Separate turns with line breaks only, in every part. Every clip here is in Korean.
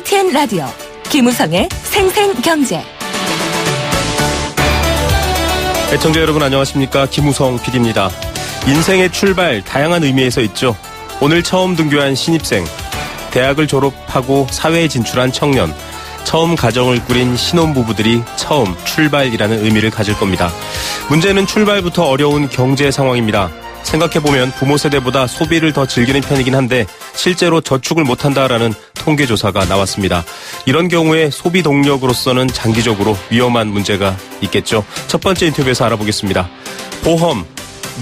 YTN 라디오 김우성의 생생경제.
애청자 여러분 안녕하십니까. 김우성 PD입니다. 인생의 출발 다양한 의미에서 있죠. 오늘 처음 등교한 신입생, 대학을 졸업하고 사회에 진출한 청년, 처음 가정을 꾸린 신혼부부들이 처음 출발이라는 의미를 가질 겁니다. 문제는 출발부터 어려운 경제 상황입니다. 생각해보면 부모 세대보다 소비를 더 즐기는 편이긴 한데 실제로 저축을 못한다라는 통계조사가 나왔습니다. 이런 경우에 소비 동력으로서는 장기적으로 위험한 문제가 있겠죠. 첫 번째 인터뷰에서 알아보겠습니다. 보험,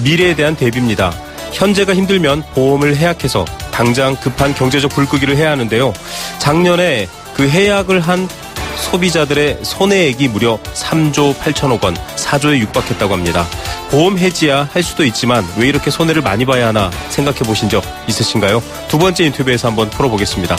미래에 대한 대비입니다. 현재가 힘들면 보험을 해약해서 당장 급한 경제적 불끄기를 해야 하는데요. 작년에 그 해약을 한 소비자들의 손해액이 무려 3조 8천억 원, 4조에 육박했다고 합니다. 보험 해지야 할 수도 있지만 왜 이렇게 손해를 많이 봐야 하나 생각해 보신 적 있으신가요? 두 번째 인터뷰에서 한번 풀어보겠습니다.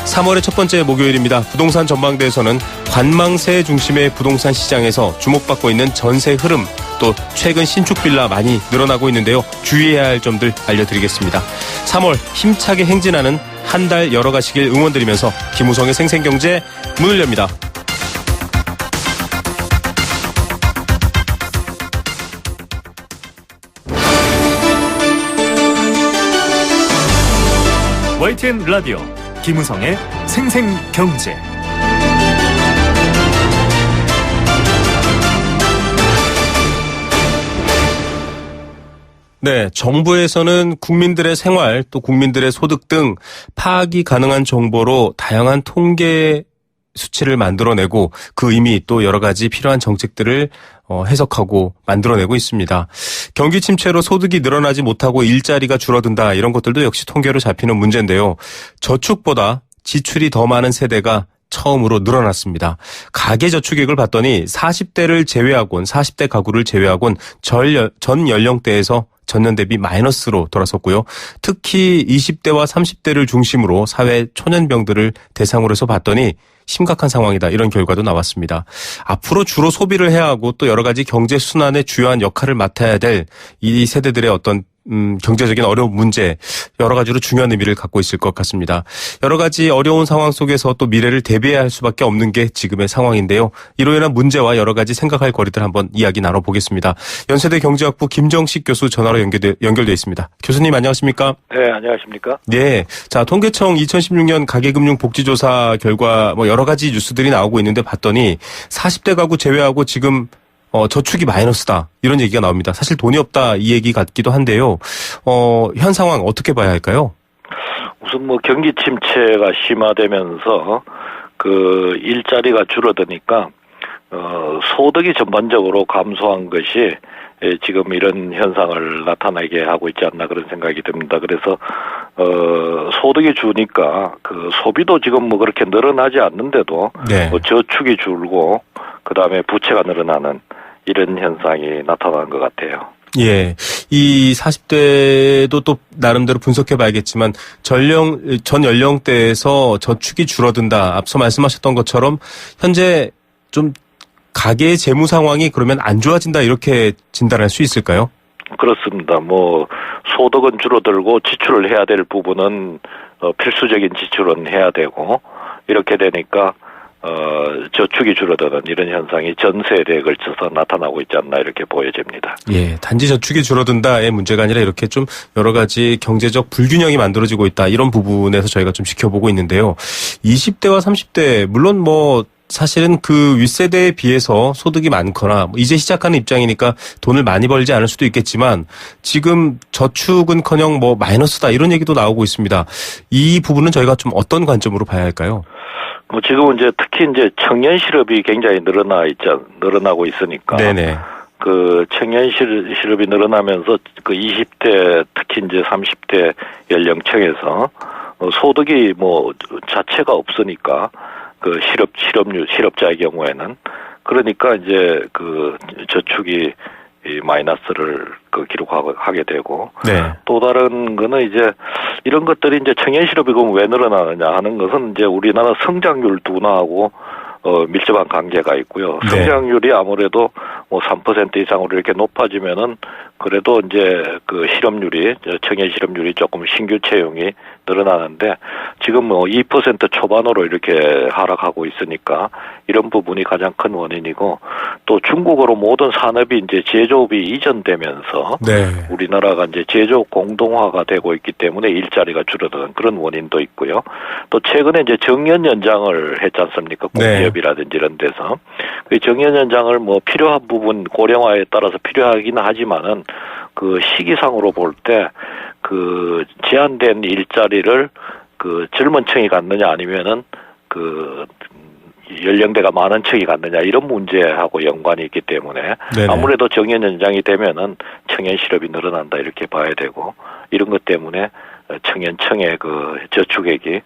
3월의 첫 번째 목요일입니다. 부동산 전망대에서는 관망세 중심의 부동산 시장에서 주목받고 있는 전세 흐름, 또 최근 신축 빌라 많이 늘어나고 있는데요. 주의해야 할 점들 알려드리겠습니다. 3월 힘차게 행진하는 한 달 열어가시길 응원드리면서 김우성의 생생경제 문을 엽니다.
YTN 라디오 김우성의 생생경제.
네, 정부에서는 국민들의 생활 또 국민들의 소득 등 파악이 가능한 정보로 다양한 통계 수치를 만들어내고 그 의미 또 여러 가지 필요한 정책들을 해석하고 만들어내고 있습니다. 경기 침체로 소득이 늘어나지 못하고 일자리가 줄어든다, 이런 것들도 역시 통계로 잡히는 문제인데요. 저축보다 지출이 더 많은 세대가 처음으로 늘어났습니다. 가계저축액을 봤더니 40대를 제외하곤 40대 가구를 제외하곤 전 연령대에서 전년 대비 마이너스로 돌아섰고요. 특히 20대와 30대를 중심으로 사회 초년병들을 대상으로 해서 봤더니 심각한 상황이다, 이런 결과도 나왔습니다. 앞으로 주로 소비를 해야 하고 또 여러 가지 경제 순환의 주요한 역할을 맡아야 될 이 세대들의 어떤 경제적인 어려운 문제, 여러 가지로 중요한 의미를 갖고 있을 것 같습니다. 여러 가지 어려운 상황 속에서 또 미래를 대비해야 할 수밖에 없는 게 지금의 상황인데요. 이로 인한 문제와 여러 가지 생각할 거리들 한번 이야기 나눠보겠습니다. 연세대 경제학부 김정식 교수 전화로 연결돼 있습니다. 교수님 안녕하십니까?
네, 안녕하십니까?
네. 자, 통계청 2016년 가계금융복지조사 결과 여러 가지 뉴스들이 나오고 있는데 봤더니 40대 가구 제외하고 지금 저축이 마이너스다, 이런 얘기가 나옵니다. 사실 돈이 없다, 이 얘기 같기도 한데요. 현 상황 어떻게 봐야 할까요?
우선 경기 침체가 심화되면서 그 일자리가 줄어드니까 소득이 전반적으로 감소한 것이 지금 이런 현상을 나타나게 하고 있지 않나, 그런 생각이 듭니다. 그래서 소득이 주니까 그 소비도 지금 그렇게 늘어나지 않는데도
네.
저축이 줄고 그다음에 부채가 늘어나는 이런 현상이 나타나는 것 같아요.
예. 이 40대도 또 나름대로 분석해 봐야겠지만 전 연령대에서 저축이 줄어든다. 앞서 말씀하셨던 것처럼 현재 좀 가계의 재무 상황이 그러면 안 좋아진다, 이렇게 진단할 수 있을까요?
그렇습니다. 소득은 줄어들고 지출을 해야 될 부분은 필수적인 지출은 해야 되고, 이렇게 되니까 저축이 줄어드는 이런 현상이 전 세대에 걸쳐서 나타나고 있지 않나, 이렇게 보여집니다.
예, 단지 저축이 줄어든다의 문제가 아니라 이렇게 좀 여러 가지 경제적 불균형이 만들어지고 있다, 이런 부분에서 저희가 좀 지켜보고 있는데요. 20대와 30대, 물론 사실은 그 윗세대에 비해서 소득이 많거나 이제 시작하는 입장이니까 돈을 많이 벌지 않을 수도 있겠지만 지금 저축은커녕 마이너스다, 이런 얘기도 나오고 있습니다. 이 부분은 저희가 좀 어떤 관점으로 봐야 할까요?
지금은 특히 청년 실업이 굉장히 늘어나고 있으니까.
네네.
그 청년 실업이 늘어나면서 그 20대 특히 30대 연령층에서 소득이 자체가 없으니까 그 실업자의 경우에는, 그러니까 그 저축이 이 마이너스를 기록하게 되고.
네.
또 다른 거는 이런 것들이 청년 실업이 그럼 왜 늘어나느냐 하는 것은 우리나라 성장률 둔화하고 밀접한 관계가 있고요.
네.
성장률이 아무래도 뭐 3% 이상으로 이렇게 높아지면은 그래도 이제 그 실업률이 청년 실업률이 조금 신규 채용이 늘어나는데 지금 뭐 2% 초반으로 이렇게 하락하고 있으니까 이런 부분이 가장 큰 원인이고 또 중국으로 모든 산업이 이제 제조업이 이전되면서
네.
우리나라가 이제 제조업 공동화가 되고 있기 때문에 일자리가 줄어드는 그런 원인도 있고요. 또 최근에 이제 정년 연장을 했지 않습니까? 공기업이라든지 이런 데서 그 정년 연장을 뭐 필요한 부분 고령화에 따라서 필요하긴 하지만은 그 시기상으로 볼 때 그 제한된 일자리를 그 젊은 층이 갖느냐 아니면은 그 연령대가 많은 층이 갖느냐 이런 문제하고 연관이 있기 때문에
네네.
아무래도 정년 연장이 되면은 청년 실업이 늘어난다 이렇게 봐야 되고 이런 것 때문에 청년층의 그 저축액이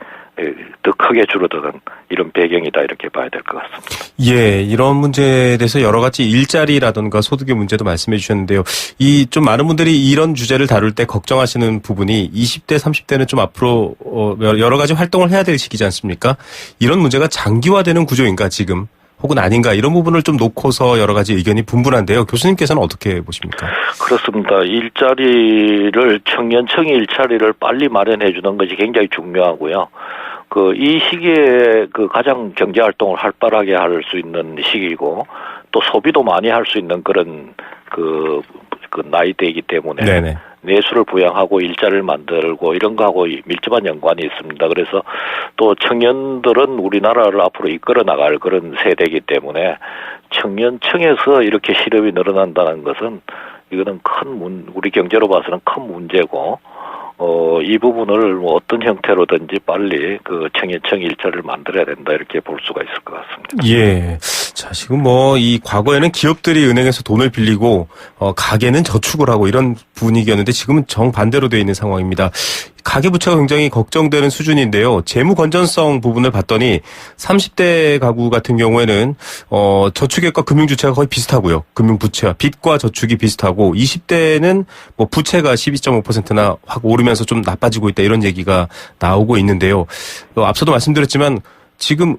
더 크게 줄어드는 이런 배경이다 이렇게 봐야 될 것 같습니다.
예, 이런 문제에 대해서 여러 가지 일자리라든가 소득의 문제도 말씀해 주셨는데요. 이 좀 많은 분들이 이런 주제를 다룰 때 걱정하시는 부분이 20대, 30대는 좀 앞으로 여러 가지 활동을 해야 될 시기지 않습니까? 이런 문제가 장기화되는 구조인가 지금 혹은 아닌가 이런 부분을 좀 놓고서 여러 가지 의견이 분분한데요. 교수님께서는 어떻게 보십니까?
그렇습니다. 일자리를 청년층의 일자리를 빨리 마련해 주는 것이 굉장히 중요하고요. 그 이 시기에 그 가장 경제 활동을 활발하게 할 수 있는 시기고 또 소비도 많이 할 수 있는 그런 그 나이대이기 때문에
네네.
내수를 부양하고 일자리를 만들고 이런 거하고 밀접한 연관이 있습니다. 그래서 또 청년들은 우리나라를 앞으로 이끌어 나갈 그런 세대이기 때문에 청년층에서 이렇게 실업이 늘어난다는 것은 이거는 우리 경제로 봐서는 큰 문제고 이 부분을 뭐 어떤 형태로든지 빨리 그 청년층 일자리를 만들어야 된다 이렇게 볼 수가 있을 것 같습니다.
예. 자, 지금 뭐 이 과거에는 기업들이 은행에서 돈을 빌리고 가게는 저축을 하고 이런 분위기였는데 지금은 정반대로 되어 있는 상황입니다. 가계부채가 굉장히 걱정되는 수준인데요. 재무 건전성 부분을 봤더니 30대 가구 같은 경우에는 저축액과 금융주체가 거의 비슷하고요. 금융부채와 빚과 저축이 비슷하고 20대는 뭐 부채가 12.5%나 확 오르면서 좀 나빠지고 있다 이런 얘기가 나오고 있는데요. 앞서도 말씀드렸지만 지금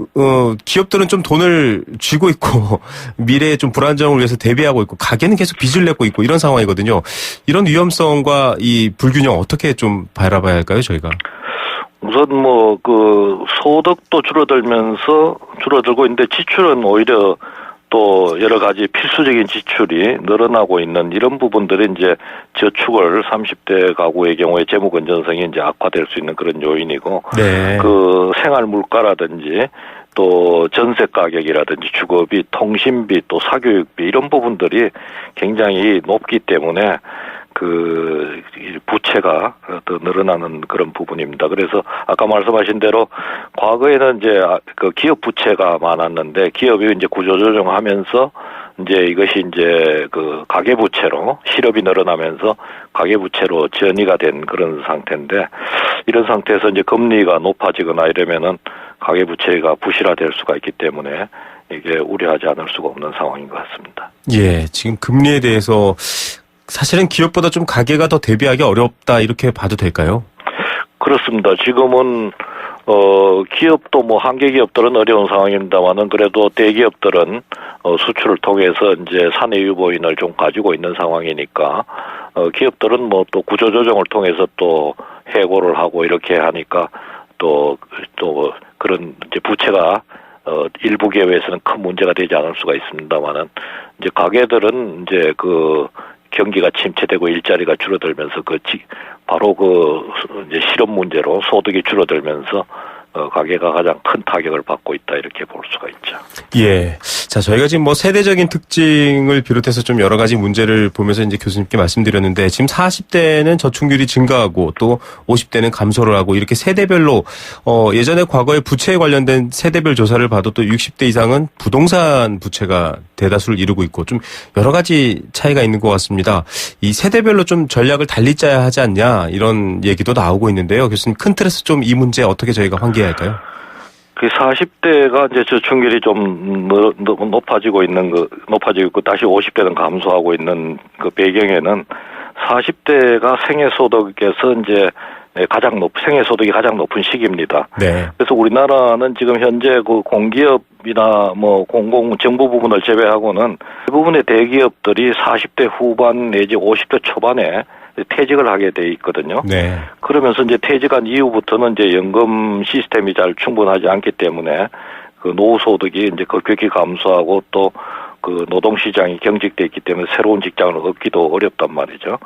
기업들은 좀 돈을 쥐고 있고 미래에 좀 불안정을 위해서 대비하고 있고 가게는 계속 빚을 내고 있고 이런 상황이거든요. 이런 위험성과 이 불균형 어떻게 좀 바라봐야 할까요, 저희가?
우선 뭐 그 소득도 줄어들고 있는데 지출은 오히려 또 여러 가지 필수적인 지출이 늘어나고 있는 이런 부분들이 이제 저축을 30대 가구의 경우에 재무 건전성이 이제 악화될 수 있는 그런 요인이고
네.
그 생활 물가라든지 또 전세 가격이라든지 주거비, 통신비, 또 사교육비 이런 부분들이 굉장히 높기 때문에 그 부채가 더 늘어나는 그런 부분입니다. 그래서 아까 말씀하신 대로 과거에는 이제 그 기업 부채가 많았는데 기업이 이제 구조조정하면서 이제 이것이 이제 그 가계 부채로 실업이 늘어나면서 가계 부채로 전이가 된 그런 상태인데 이런 상태에서 이제 금리가 높아지거나 이러면은 가계 부채가 부실화될 수가 있기 때문에 이게 우려하지 않을 수가 없는 상황인 것 같습니다.
예, 지금 금리에 대해서 사실은 기업보다 좀 가계가 더 대비하기 어렵다 이렇게 봐도 될까요?
그렇습니다. 지금은 기업도 뭐 한계 기업들은 어려운 상황입니다만은 그래도 대기업들은 수출을 통해서 이제 사내 유보인을 좀 가지고 있는 상황이니까 기업들은 뭐 또 구조조정을 통해서 또 해고를 하고 이렇게 하니까 또 그런 이제 부채가 일부 기업에서는 큰 문제가 되지 않을 수가 있습니다만은 이제 가게들은 이제 그 경기가 침체되고 일자리가 줄어들면서 바로 이제 실업 문제로 소득이 줄어들면서 가계가 가장 큰 타격을 받고 있다 이렇게 볼 수가 있죠.
예. 자, 저희가 지금 뭐 세대적인 특징을 비롯해서 좀 여러 가지 문제를 보면서 이제 교수님께 말씀드렸는데 지금 40대는 저축률이 증가하고 또 50대는 감소를 하고 이렇게 세대별로 예전에 과거에 부채에 관련된 세대별 조사를 봐도 또 60대 이상은 부동산 부채가 대다수를 이루고 있고 좀 여러 가지 차이가 있는 것 같습니다. 이 세대별로 좀 전략을 달리 짜야 하지 않냐 이런 얘기도 나오고 있는데요. 교수님 큰 틀에서 좀 이 문제 어떻게 저희가 환기해야 할까요?
그 40대가 이제 저축률이 좀 높아지고 있고 다시 50대는 감소하고 있는 그 배경에는 40대가 생애 소득에서 이제 생애 소득이 가장 높은 시기입니다.
네.
그래서 우리나라는 지금 현재 그 공기업이나 뭐 정부 부분을 제외하고는 대부분의 대기업들이 40대 후반 내지 50대 초반에 퇴직을 하게 돼 있거든요.
네.
그러면서 이제 퇴직한 이후부터는 이제 연금 시스템이 잘 충분하지 않기 때문에 그 노후 소득이 이제 급격히 감소하고 또 그 노동시장이 경직돼 있기 때문에 새로운 직장을 얻기도 어렵단 말이죠.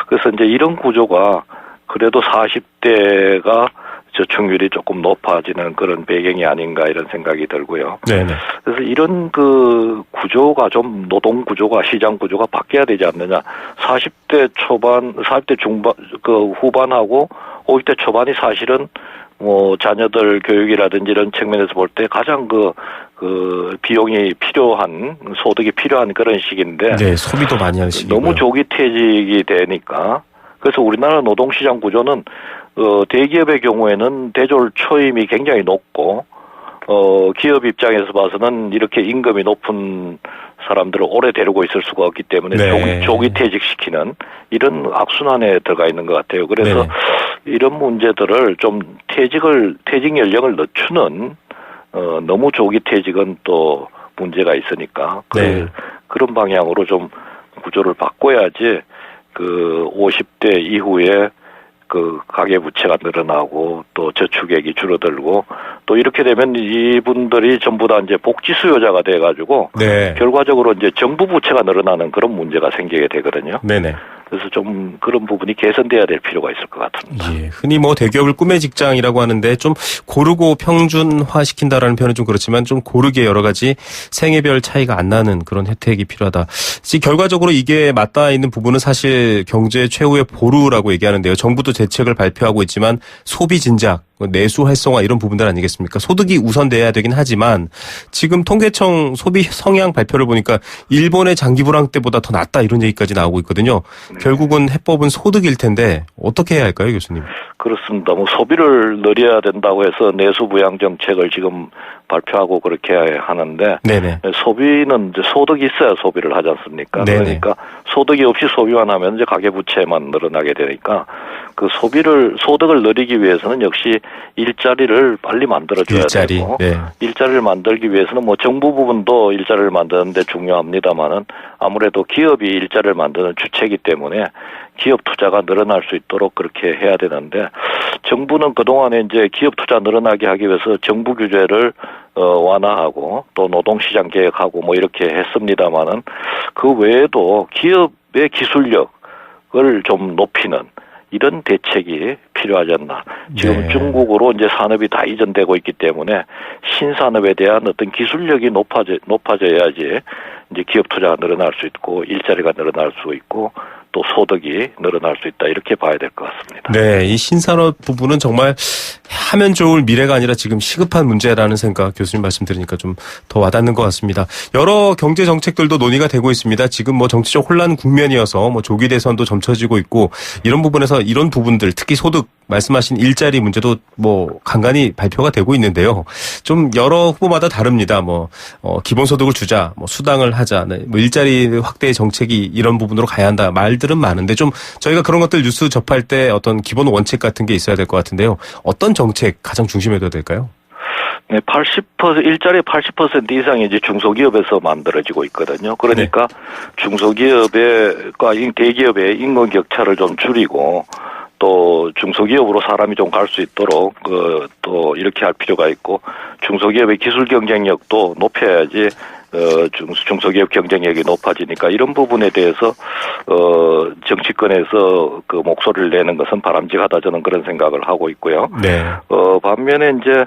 그래서 이제 이런 구조가 그래도 40대가 저축률이 조금 높아지는 그런 배경이 아닌가 이런 생각이 들고요.
네네.
그래서 이런 그 구조가 좀 노동 구조가 시장 구조가 바뀌어야 되지 않느냐. 40대 초반, 40대 중반, 그 후반하고 50대 초반이 사실은 뭐 자녀들 교육이라든지 이런 측면에서 볼 때 가장 그 비용이 필요한 소득이 필요한 그런 시기인데.
네, 소비도 많이 하는 시기고요.
너무 조기 퇴직이 되니까. 그래서 우리나라 노동시장 구조는 대기업의 경우에는 대졸 초임이 굉장히 높고 기업 입장에서 봐서는 이렇게 임금이 높은 사람들을 오래 데리고 있을 수가 없기 때문에
네.
조기 퇴직시키는 이런 악순환에 들어가 있는 것 같아요. 그래서
네.
이런 문제들을 좀 퇴직 연령을 늦추는 너무 조기 퇴직은 또 문제가 있으니까
네.
그런 방향으로 좀 구조를 바꿔야지 그 50대 이후에 그 가계부채가 늘어나고 또 저축액이 줄어들고 또 이렇게 되면 이분들이 전부 다 이제 복지 수요자가 돼가지고
네.
결과적으로 이제 정부 부채가 늘어나는 그런 문제가 생기게 되거든요.
네네.
그래서 좀 그런 부분이 개선돼야 될 필요가 있을 것 같습니다.
예, 흔히 뭐 대기업을 꿈의 직장이라고 하는데 좀 고르고 평준화시킨다라는 표현은 좀 그렇지만 좀 고르게 여러 가지 생애별 차이가 안 나는 그런 혜택이 필요하다. 결과적으로 이게 맞닿아 있는 부분은 사실 경제 최후의 보루라고 얘기하는데요. 정부도 대책을 발표하고 있지만 소비 진작, 내수 활성화 이런 부분들 아니겠습니까? 소득이 우선돼야 되긴 하지만 지금 통계청 소비 성향 발표를 보니까 일본의 장기 불황 때보다 더 낫다 이런 얘기까지 나오고 있거든요. 결국은 해법은 소득일 텐데 어떻게 해야 할까요, 교수님?
그렇습니다. 뭐 소비를 늘려야 된다고 해서 내수 부양 정책을 지금 발표하고 그렇게 하는데
네네.
소비는 이제 소득이 있어야 소비를 하지 않습니까?
네네.
그러니까 소득이 없이 소비만 하면 이제 가계부채만 늘어나게 되니까 그 소득을 늘리기 위해서는 역시 일자리를 빨리 만들어줘야 되고
네.
일자리를 만들기 위해서는 뭐 정부 부분도 일자리를 만드는데 중요합니다만은 아무래도 기업이 일자리를 만드는 주체이기 때문에 기업 투자가 늘어날 수 있도록 그렇게 해야 되는데 정부는 그동안에 이제 기업 투자 늘어나게 하기 위해서 정부 규제를 완화하고 또 노동시장 개혁하고 뭐 이렇게 했습니다만은 그 외에도 기업의 기술력을 좀 높이는 이런 대책이 필요하지 않나. 지금
네.
중국으로 이제 산업이 다 이전되고 있기 때문에 신산업에 대한 어떤 기술력이 높아져야지 이제 기업 투자가 늘어날 수 있고 일자리가 늘어날 수 있고 또 소득이 늘어날 수 있다 이렇게 봐야 될 것 같습니다.
네, 이 신산업 부분은 정말 하면 좋을 미래가 아니라 지금 시급한 문제라는 생각 교수님 말씀 들으니까 좀 더 와닿는 것 같습니다. 여러 경제 정책들도 논의가 되고 있습니다. 지금 뭐 정치적 혼란 국면이어서 뭐 조기 대선도 점쳐지고 있고 이런 부분에서 이런 부분들 특히 소득 말씀하신 일자리 문제도 뭐 간간히 발표가 되고 있는데요. 좀 여러 후보마다 다릅니다. 뭐 기본소득을 주자, 뭐 수당을 하자, 뭐 일자리 확대 정책이 이런 부분으로 가야 한다 말들은 많은데 좀 저희가 그런 것들 뉴스 접할 때 어떤 기본 원칙 같은 게 있어야 될 것 같은데요. 어떤 정책 가장 중심에 둬야 될까요?
네, 일자리 80% 이상이 이제 중소기업에서 만들어지고 있거든요. 그러니까 중소기업과 대기업의 임금 격차를 좀 줄이고 또 중소기업으로 사람이 좀 갈 수 있도록 또 이렇게 할 필요가 있고 중소기업의 기술 경쟁력도 높여야지 중소기업 경쟁력이 높아지니까 이런 부분에 대해서 정치권에서 그 목소리를 내는 것은 바람직하다 저는 그런 생각을 하고 있고요.
네.
반면에 이제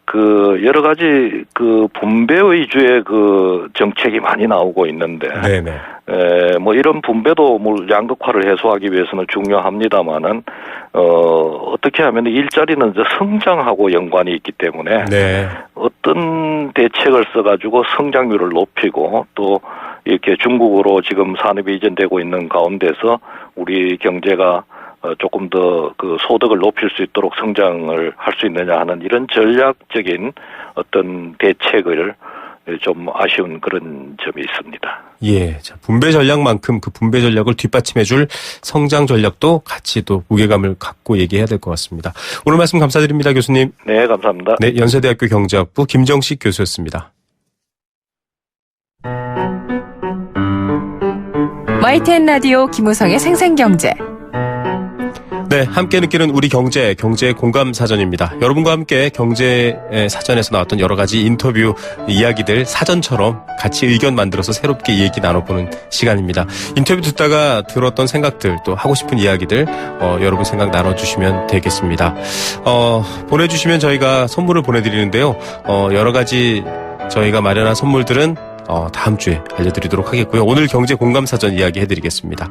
그 여러 가지 그 분배 위주의 그 정책이 많이 나오고 있는데
네네.
뭐 이런 분배도 뭐 양극화를 해소하기 위해서는 중요합니다만은 어떻게 하면 일자리는 이제 성장하고 연관이 있기 때문에
네.
어떤 대책을 써가지고 성장률을 높이고 또 이렇게 중국으로 지금 산업이 이전되고 있는 가운데서 우리 경제가 조금 더 그 소득을 높일 수 있도록 성장을 할 수 있느냐 하는 이런 전략적인 어떤 대책을 좀 아쉬운 그런 점이 있습니다.
예, 자, 분배 전략만큼 그 분배 전략을 뒷받침해줄 성장 전략도 같이 또 무게감을 갖고 얘기해야 될 것 같습니다. 오늘 말씀 감사드립니다, 교수님.
네, 감사합니다.
네, 연세대학교 경제학부 김정식 교수였습니다.
YTN 라디오 김우성의 생생경제.
네, 함께 느끼는 우리 경제의 공감 사전입니다. 여러분과 함께 경제 사전에서 나왔던 여러 가지 인터뷰 이야기들 사전처럼 같이 의견 만들어서 새롭게 얘기 나눠보는 시간입니다. 인터뷰 듣다가 들었던 생각들 또 하고 싶은 이야기들 여러분 생각 나눠주시면 되겠습니다. 보내주시면 저희가 선물을 보내드리는데요. 여러 가지 저희가 마련한 선물들은 다음 주에 알려드리도록 하겠고요. 오늘 경제 공감사전 이야기 해드리겠습니다.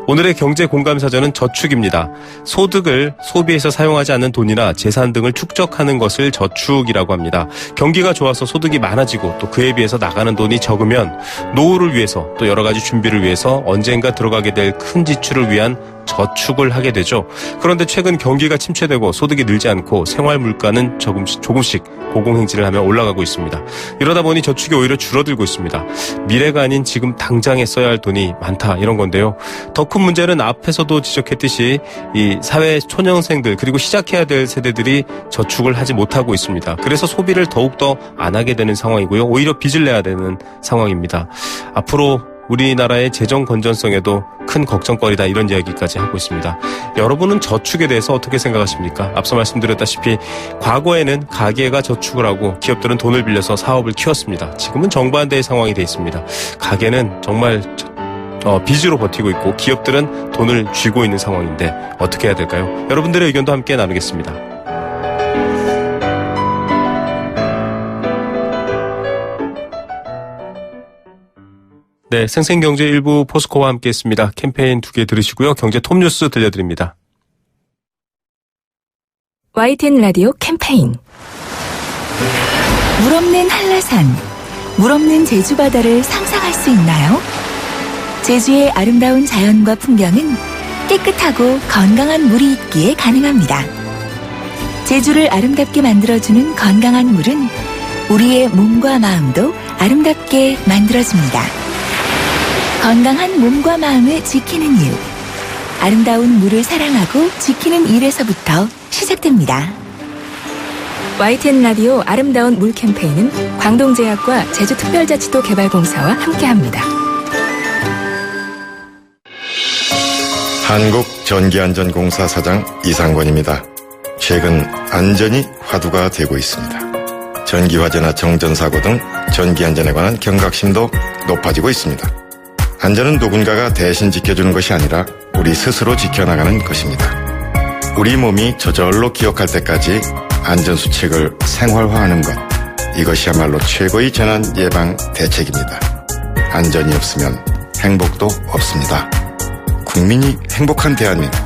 오늘의 경제 공감사전은 저축입니다. 소득을 소비해서 사용하지 않는 돈이나 재산 등을 축적하는 것을 저축이라고 합니다. 경기가 좋아서 소득이 많아지고 또 그에 비해서 나가는 돈이 적으면 노후를 위해서 또 여러 가지 준비를 위해서 언젠가 들어가게 될 큰 지출을 위한 저축을 하게 되죠. 그런데 최근 경기가 침체되고 소득이 늘지 않고 생활 물가는 조금씩 고공행진을 하며 올라가고 있습니다. 이러다 보니 저축이 오히려 줄어들고 있습니다. 미래가 아닌 지금 당장에 써야 할 돈이 많다 이런 건데요. 더 큰 문제는 앞에서도 지적했듯이 이 사회 초년생들 그리고 시작해야 될 세대들이 저축을 하지 못하고 있습니다. 그래서 소비를 더욱더 안 하게 되는 상황이고요. 오히려 빚을 내야 되는 상황입니다. 앞으로 우리나라의 재정 건전성에도 큰 걱정거리다 이런 이야기까지 하고 있습니다. 여러분은 저축에 대해서 어떻게 생각하십니까? 앞서 말씀드렸다시피 과거에는 가계가 저축을 하고 기업들은 돈을 빌려서 사업을 키웠습니다. 지금은 정반대의 상황이 돼 있습니다. 가계는 정말 빚으로 버티고 있고 기업들은 돈을 쥐고 있는 상황인데 어떻게 해야 될까요? 여러분들의 의견도 함께 나누겠습니다. 네, 생생경제 일부 포스코와 함께했습니다. 캠페인 2개 들으시고요. 경제 톱뉴스 들려드립니다.
YTN 라디오 캠페인. 물 없는 한라산, 물 없는 제주 바다를 상상할 수 있나요? 제주의 아름다운 자연과 풍경은 깨끗하고 건강한 물이 있기에 가능합니다. 제주를 아름답게 만들어주는 건강한 물은 우리의 몸과 마음도 아름답게 만들어줍니다. 건강한 몸과 마음을 지키는 일. 아름다운 물을 사랑하고 지키는 일에서부터 시작됩니다. YTN 라디오 아름다운 물 캠페인은 광동제약과 제주특별자치도 개발공사와 함께합니다.
한국전기안전공사 사장 이상권입니다. 최근 안전이 화두가 되고 있습니다. 전기화재나 정전사고 등 전기안전에 관한 경각심도 높아지고 있습니다. 안전은 누군가가 대신 지켜주는 것이 아니라 우리 스스로 지켜나가는 것입니다. 우리 몸이 저절로 기억할 때까지 안전수칙을 생활화하는 것, 이것이야말로 최고의 재난 예방 대책입니다. 안전이 없으면 행복도 없습니다. 국민이 행복한 대한민국,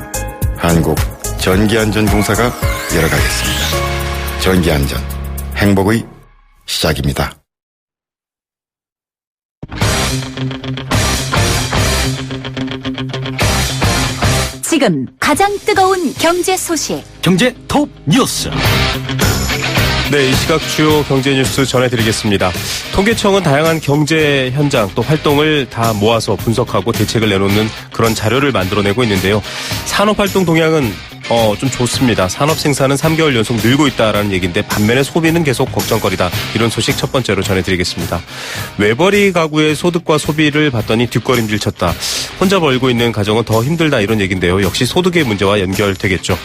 한국전기안전공사가 열어가겠습니다. 전기안전, 행복의 시작입니다.
지금 가장 뜨거운 경제 소식.
경제 톱 뉴스.
네, 이 시각 주요 경제 뉴스 전해드리겠습니다. 통계청은 다양한 경제 현장 또 활동을 다 모아서 분석하고 대책을 내놓는 그런 자료를 만들어내고 있는데요. 산업활동 동향은 좀 좋습니다. 산업 생산은 3개월 연속 늘고 있다라는 얘기인데 반면에 소비는 계속 걱정거리다. 이런 소식 첫 번째로 전해드리겠습니다. 외벌이 가구의 소득과 소비를 봤더니 뒷걸음질 쳤다. 혼자 벌고 있는 가정은 더 힘들다 이런 얘기인데요. 역시 소득의 문제와 연결되겠죠.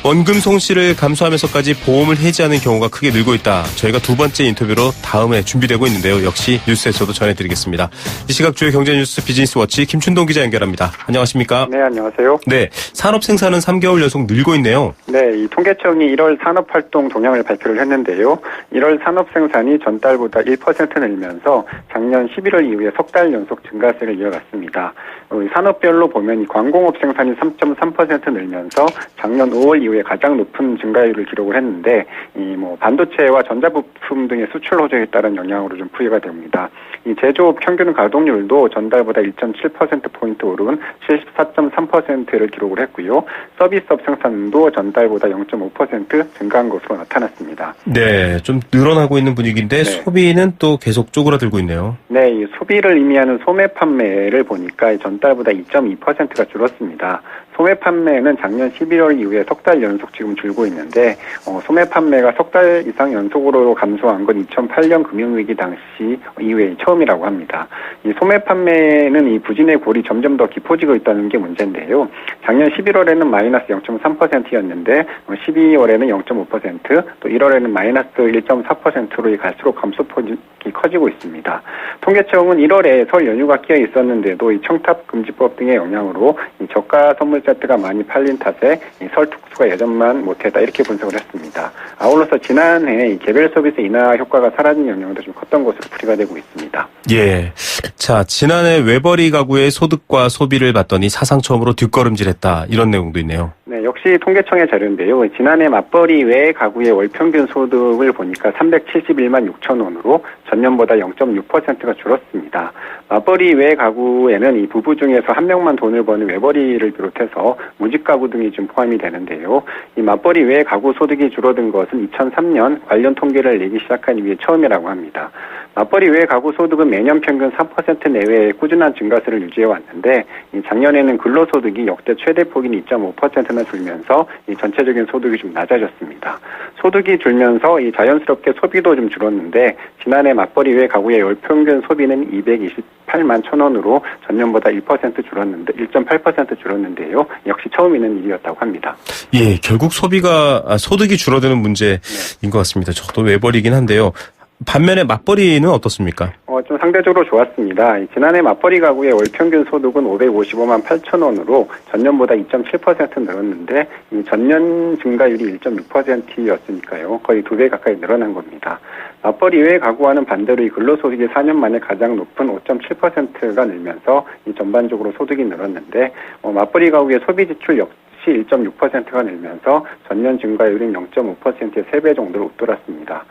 원금 손실을 감수하면서까지 보험을 해지하는 경우가 크게 늘고 있다. 저희가 두 번째 인터뷰로 다음에 준비되고 있는데요. 역시 뉴스에서도 전해드리겠습니다. 이 시각 주요 경제뉴스 비즈니스워치 김춘동 기자 연결합니다. 안녕하십니까?
네, 안녕하세요.
네, 산업 생산은 3개월 연속 늘고 있네요.
네, 이 통계청이 1월 산업활동 동향을 발표를 했는데요. 1월 산업 생산이 전달보다 1% 늘면서 작년 11월 이후에 석 달 연속 증가세를 이어갔습니다. 산업별로 보면 이 광공업 생산이 3.3% 늘면서 작년 5월 이후에 이후에 가장 높은 증가율을 기록을 했는데 이 뭐 반도체와 전자부품 등의 수출 호조에 따른 영향으로 좀 부여가 됩니다. 이 제조업 평균 가동률도 전달보다 1.7%포인트 오른 74.3%를 기록을 했고요. 서비스업 생산도 전달보다 0.5% 증가한 것으로 나타났습니다.
네, 좀 늘어나고 있는 분위기인데 소비는 또 계속 쪼그라들고 있네요.
네, 이 소비를 의미하는 소매 판매를 보니까 전달보다 2.2%가 줄었습니다. 소매 판매는 작년 11월 이후에 석 달 연속 지금 줄고 있는데 소매 판매가 석 달 이상 연속으로 감소한 건 2008년 금융위기 당시 이후에 처음이라고 합니다. 이 소매 판매는 이 부진의 골이 점점 더 깊어지고 있다는 게 문제인데요. 작년 11월에는 마이너스 0.3%였는데 12월에는 0.5%, 또 1월에는 마이너스 1.4%로 갈수록 감소폭이 커지고 있습니다. 통계청은 1월에 설 연휴가 끼어 있었는데도 이 청탑금지법 등의 영향으로 이 저가 선물 세트가 많이 팔린 탓에 이 설 특수가 예전만 못했다 이렇게 분석을 했습니다. 아울러서 지난해 이 개별 서비스 인하 효과가 사라진 영향도 좀 컸던 것으로 풀이가 되고 있습니다.
예. 자, 지난해 외벌이 가구의 소득과 소비를 봤더니 사상 처음으로 뒷걸음질했다. 이런 내용도 있네요.
네, 역시 통계청의 자료인데요. 지난해 맞벌이 외 가구의 월 평균 소득을 보니까 371만 6천 원으로 전년보다 0.6%가 줄었습니다. 맞벌이 외 가구에는 이 부부 중에서 한 명만 돈을 버는 외벌이를 비롯해서 무직 가구 등이 좀 포함이 되는데요. 이 맞벌이 외 가구 소득이 줄어든 것은 2003년 관련 통계를 내기 시작한 이후에 처음이라고 합니다. 맞벌이 외 가구 소득은 매년 평균 3% 내외의 꾸준한 증가세를 유지해 왔는데 작년에는 근로소득이 역대 최대폭인 2.5%나 줄면서 이 전체적인 소득이 좀 낮아졌습니다. 소득이 줄면서 이 자연스럽게 소비도 좀 줄었는데 지난해 맞벌이 외 가구의 월 평균 소비는 228만 천 원으로 전년보다 1% 줄었는데 1.8% 줄었는데요. 역시 처음 있는 일이었다고 합니다.
예, 결국 소득이 줄어드는 문제인 것 같습니다. 저도 외벌이긴 한데요. 반면에 맞벌이는 어떻습니까?
좀 상대적으로 좋았습니다. 지난해 맞벌이 가구의 월 평균 소득은 555만 8천 원으로 전년보다 2.7% 늘었는데 이 전년 증가율이 1.6%였으니까요. 거의 2배 가까이 늘어난 겁니다. 맞벌이 외 가구와는 반대로 이 근로소득이 4년 만에 가장 높은 5.7%가 늘면서 이 전반적으로 소득이 늘었는데 맞벌이 가구의 소비 지출 역시 1.6%가 늘면서 전년 증가율인 0.5%의 3배 정도로 웃돌았습니다.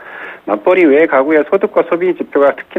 맞벌이 외 가구의 소득과 소비 지표가 특히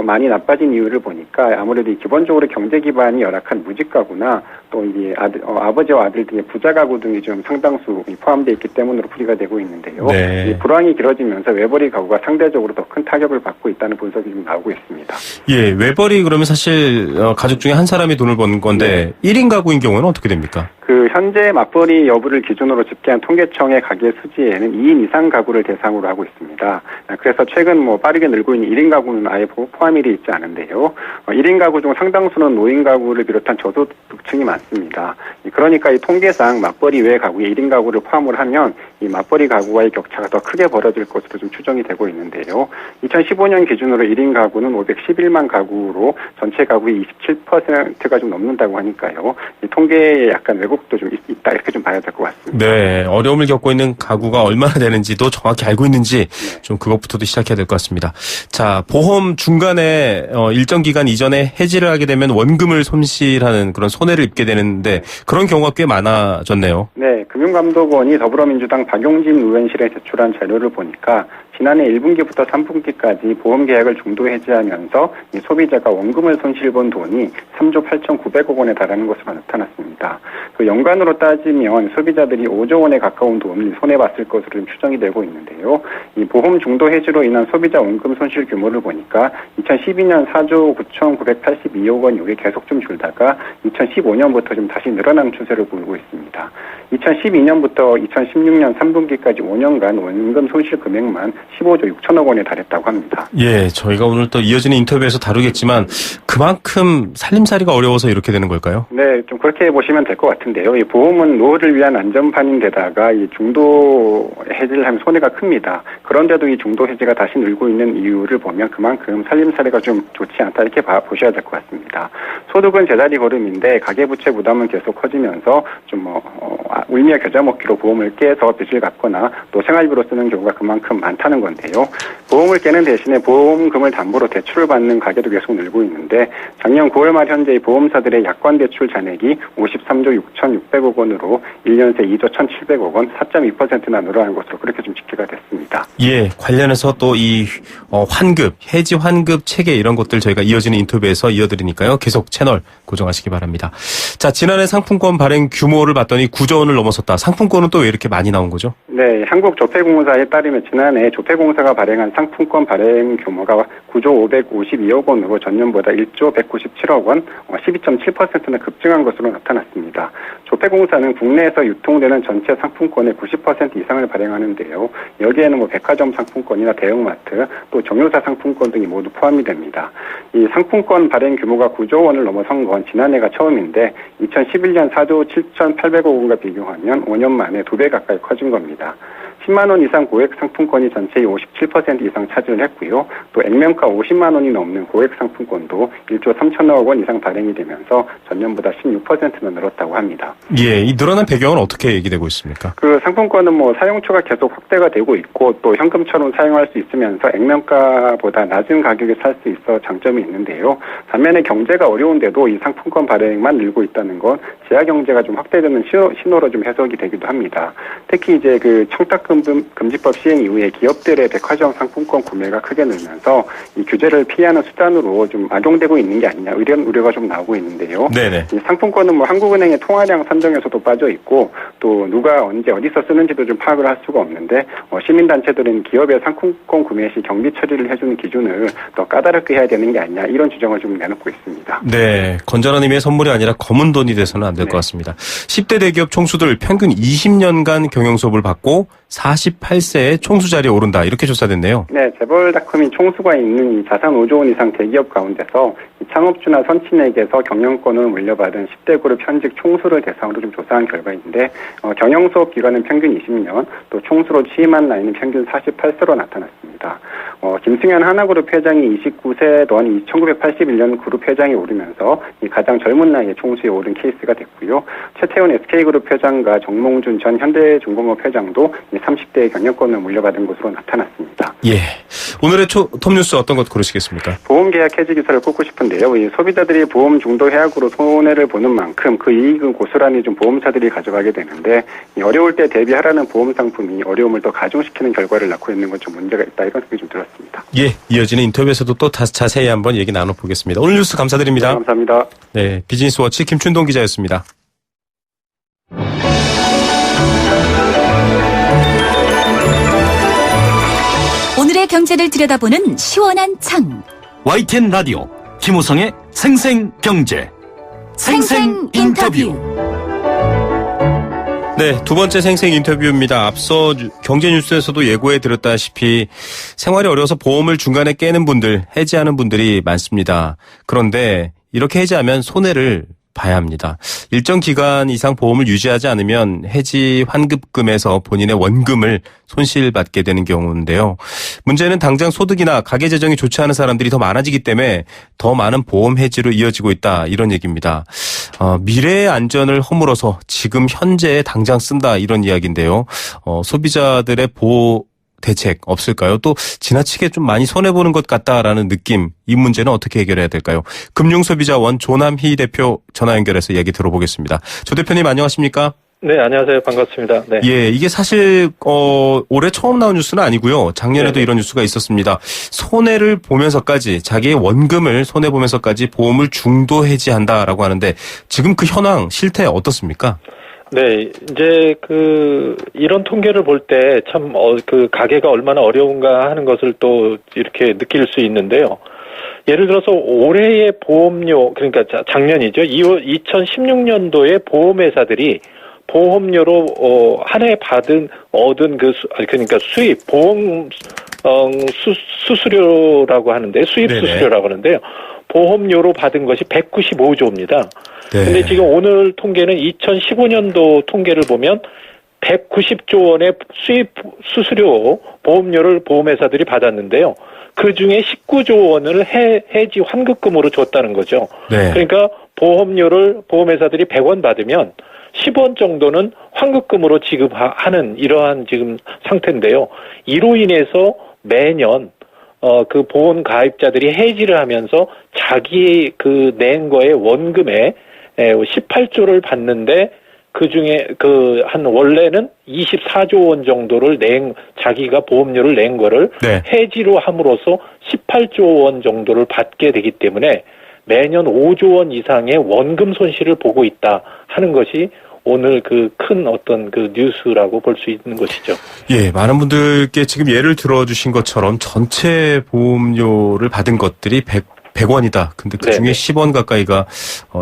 많이 나빠진 이유를 보니까 아무래도 기본적으로 경제 기반이 열악한 무직 가구나 또 이 아버지와 아들 등의 부자 가구 등이 좀 상당수 포함되어 있기 때문으로 풀이가 되고 있는데요. 이 불황이 길어지면서 외벌이 가구가 상대적으로 더 큰 타격을 받고 있다는 분석이 좀 나오고 있습니다.
예, 외벌이 그러면 사실 가족 중에 한 사람이 돈을 버는 건데 1인 가구인 경우는 어떻게 됩니까?
현재 맞벌이 여부를 기준으로 집계한 통계청의 가계 수지에는 2인 이상 가구를 대상으로 하고 있습니다. 그래서 최근 빠르게 늘고 있는 1인 가구는 아예 포함이 되어 있지 않은데요. 1인 가구 중 상당수는 노인 가구를 비롯한 저소득층이 많습니다. 그러니까 이 통계상 맞벌이 외 가구의 1인 가구를 포함을 하면 이 맞벌이 가구와의 격차가 더 크게 벌어질 것으로 좀 추정이 되고 있는데요. 2015년 기준으로 1인 가구는 511만 가구로 전체 가구의 27%가 좀 넘는다고 하니까요. 이 통계에 약간 왜곡도 좀 있다 이렇게 좀 봐야 될 것 같습니다.
네, 어려움을 겪고 있는 가구가 얼마나 되는지도 정확히 알고 있는지 좀 그것부터도 시작해야 될 것 같습니다. 자, 보험 중간에 일정 기간 이전에 해지를 하게 되면 원금을 손실하는 그런 손해를 입게 되는데 그런 경우가 꽤 많아졌네요.
네, 금융감독원이 더불어민주당 박용진 의원실에 제출한 자료를 보니까 지난해 1분기부터 3분기까지 보험계약을 중도 해지하면서 이 소비자가 원금을 손실본 돈이 3조 8,900억 원에 달하는 것으로 나타났습니다. 그 연간으로 따지면 소비자들이 5조 원에 가까운 돈을 손해봤을 것으로 좀 추정이 되고 있는데요. 이 보험 중도 해지로 인한 소비자 원금 손실 규모를 보니까 2012년 4조 9,982억 원 이후에 계속 좀 줄다가 2015년부터 좀 다시 늘어나는 추세를 보이고 있습니다. 2012년부터 2016년 3분기까지 5년간 원금 손실 금액만 15조 6천억 원에 달했다고 합니다.
예, 저희가 오늘 또 이어지는 인터뷰에서 다루겠지만 그만큼 살림살이가 어려워서 이렇게 되는 걸까요?
네, 좀 그렇게 보시면 될 것 같은데요. 이 보험은 노후를 위한 안전판인데다가 이 중도 해지를 하면 손해가 큽니다. 그런데도 이 중도 해지가 다시 늘고 있는 이유를 보면 그만큼 살림살이가 좀 좋지 않다 이렇게 보셔야 될 것 같습니다. 소득은 제자리 걸음인데 가계부채 부담은 계속 커지면서 좀 울며 겨자 먹기로 보험을 깨서 빚을 갚거나 또 생활비로 쓰는 경우가 그만큼 많다는 건데요. 보험을 깨는 대신에 보험금을 담보로 대출을 받는 가계도 계속 늘고 있는데 작년 9월 말 현재 보험사들의 약관 대출 잔액이 53조 6,600억 원으로 1년 새 2조 1,700억 원, 4.2%나 늘어난 것으로 그렇게 좀 집계가 됐습니다.
예, 관련해서 또 이 환급, 해지 환급 체계 이런 것들 저희가 이어지는 인터뷰에서 이어드리니까요. 계속 채널 고정하시기 바랍니다. 자, 지난해 상품권 발행 규모를 봤더니 9조 원을 넘어섰다. 상품권은 또 왜 이렇게 많이 나온 거죠?
네, 한국조폐공사에 따르면 지난해 조폐공사가 발행한 상품권 발행 규모가 9조 552억 원으로 전년보다 1조 197억 원, 12.7%나 급증한 것으로 나타났습니다. 조폐공사는 국내에서 유통되는 전체 상품권의 90% 이상을 발행하는데요. 여기에는 백화점 상품권이나 대형마트, 또 정유사 상품권 등이 모두 포함이 됩니다. 이 상품권 발행 규모가 9조 원을 넘어선 건 지난해가 처음인데 2011년 4조 7,800억 원과 비교하면 5년 만에 2배 가까이 커진 겁니다. 10만 원 이상 고액 상품권이 전체의 57% 이상 차지를 했고요. 또 액면가 50만 원이 넘는 고액 상품권도 1조 3천억 원 이상 발행이 되면서 전년보다 16%나 늘었다고 합니다.
예, 이 늘어난 배경은 어떻게 얘기되고 있습니까?
그 상품권은 사용처가 계속 확대가 되고 있고 또 현금처럼 사용할 수 있으면서 액면가보다 낮은 가격에 살 수 있어 장점이 있는데요. 반면에 경제가 어려운데도 이 상품권 발행만 늘고 있다는 건 재화 경제가 좀 확대되는 신호로 좀 해석이 되기도 합니다. 특히 이제 그 청탁금지법 시행 이후에 기업들의 백화점 상품권 구매가 크게 늘면서 이 규제를 피하는 수단으로 좀 악용되고 있는 게 아니냐 이런 우려가 좀 나오고 있는데요.
네네.
이 상품권은 한국은행의 통화량 산정에서도 빠져 있고 또 누가 언제 어디서 쓰는지도 좀 파악을 할 수가 없는데 시민단체들은 기업의 상품권 구매 시 경비 처리를 해주는 기준을 더 까다롭게 해야 되는 게 아니냐 이런 주장을 좀 내놓고 있습니다.
네, 건전한 의미의 선물이 아니라 검은 돈이 돼서는 안 될 것 같습니다. 10대 대기업 총수들 평균 20년간 경영 수업을 받고 48세에 총수 자리에 오른다. 이렇게 조사됐네요.
네, 재벌닷컴이 총수가 있는 이 자산 5조 원 이상 대기업 가운데서 이 창업주나 선친에게서 경영권을 물려받은 10대 그룹 현직 총수를 대상으로 좀 조사한 결과인데 경영 수업 기간은 평균 20년, 또 총수로 취임한 나이는 평균 48세로 나타났습니다. 김승현 하나그룹 회장이 29세던 1981년 그룹 회장에 오르면서 이 가장 젊은 나이에 총수에 오른 케이스가 됐고요. 최태원 SK그룹 회장과 정몽준 전 현대중공업 회장도 30대의 경영권을 물려받은 것으로 나타났습니다.
예, 오늘의 톱뉴스 어떤 것 고르시겠습니까?
보험계약 해지 기사를 꼽고 싶은데요. 이 소비자들이 보험 중도 해약으로 손해를 보는 만큼 그 이익은 고스란히 좀 보험사들이 가져가게 되는데 이 어려울 때 대비하라는 보험 상품이 어려움을 더 가중시키는 결과를 낳고 있는 건 좀 문제가 있다 이런 생각이 좀 들었습니다.
예, 이어지는 인터뷰에서도 또 자세히 한번 얘기 나눠보겠습니다. 오늘 뉴스 감사드립니다.
네, 감사합니다.
네, 비즈니스워치 김춘동 기자였습니다.
오늘의 경제를 들여다보는 시원한 창.
YTN 라디오 김우성의 생생경제 생생 인터뷰.
네, 두 번째 생생 인터뷰입니다. 앞서 경제 뉴스에서도 예고해 드렸다시피 생활이 어려워서 보험을 중간에 깨는 분들, 해지하는 분들이 많습니다. 그런데 이렇게 해지하면 손해를 봐야 합니다. 일정 기간 이상 보험을 유지하지 않으면 해지 환급금에서 본인의 원금을 손실받게 되는 경우인데요. 문제는 당장 소득이나 가계 재정이 좋지 않은 사람들이 더 많아지기 때문에 더 많은 보험 해지로 이어지고 있다. 이런 얘기입니다. 미래의 안전을 허물어서 지금 현재에 당장 쓴다. 이런 이야기인데요. 소비자들의 보호 대책 없을까요? 또 지나치게 좀 많이 손해보는 것 같다라는 느낌, 이 문제는 어떻게 해결해야 될까요? 금융소비자원 조남희 대표 전화 연결해서 얘기 들어보겠습니다. 조 대표님 안녕하십니까?
네, 안녕하세요. 반갑습니다. 네.
예, 이게 사실 올해 처음 나온 뉴스는 아니고요. 작년에도
네네.
이런 뉴스가 있었습니다. 손해를 보면서까지 자기의 원금을 손해보면서까지 보험을 중도 해지한다라고 하는데 지금 그 현황 실태 어떻습니까?
네, 이제 이런 통계를 볼 때 참 가계가 얼마나 어려운가 하는 것을 또 이렇게 느낄 수 있는데요. 예를 들어서 올해의 보험료, 그러니까 작년이죠. 2016년도에 보험회사들이 보험료로 한 해 얻은 그러니까 수입 보험 수수료라고 하는데 수입
네네.
수수료라고 하는데요. 보험료로 받은 것이 195조입니다.
네.
근데 지금 오늘 통계는 2015년도 통계를 보면 190조 원의 수입 수수료 보험료를 보험회사들이 받았는데요. 그 중에 19조 원을 해지 환급금으로 줬다는 거죠.
네.
그러니까 보험료를 보험회사들이 100원 받으면 10원 정도는 환급금으로 지급하는 이러한 지금 상태인데요. 이로 인해서 매년 그 보험 가입자들이 해지를 하면서 자기 그 낸 거에 원금에 18조를 받는데 그 중에 한 원래는 24조 원 정도를 자기가 보험료를 낸 거를
네.
해지로 함으로써 18조 원 정도를 받게 되기 때문에 매년 5조 원 이상의 원금 손실을 보고 있다 하는 것이 오늘 그 큰 어떤 그 뉴스라고 볼 수 있는 것이죠.
예, 많은 분들께 지금 예를 들어주신 것처럼 전체 보험료를 받은 것들이 100원이다. 근데 그 중에
네네.
10원 가까이가